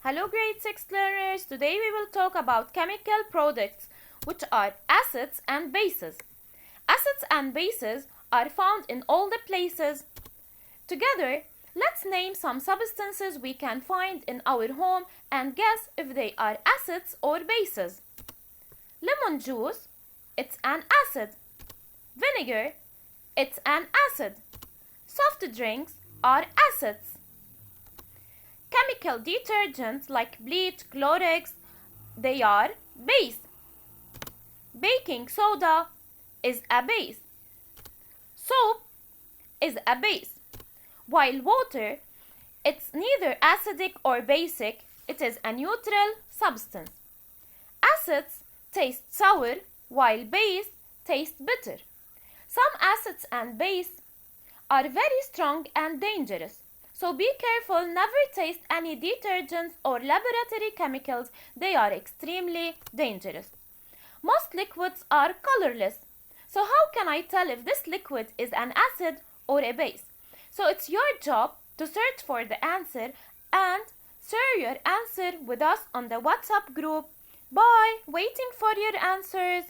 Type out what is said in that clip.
Hello grade 6 learners, today we will talk about chemical products which are acids and bases. Acids and bases are found in all the places. Together, let's name some substances we can find in our home and guess if they are acids or bases. Lemon juice, it's an acid. Vinegar, it's an acid. Soft drinks are acids. Chemical detergents like bleach, Clorox, they are base. Baking soda is a base. Soap is a base. While water, it's neither acidic or basic, it is a neutral substance. Acids taste sour, while base taste bitter. Some acids and base are very strong and dangerous. So be careful, never taste any detergents or laboratory chemicals, they are extremely dangerous. Most liquids are colorless. So how can I tell if this liquid is an acid or a base? So it's your job to search for the answer and share your answer with us on the WhatsApp group. Bye, waiting for your answers.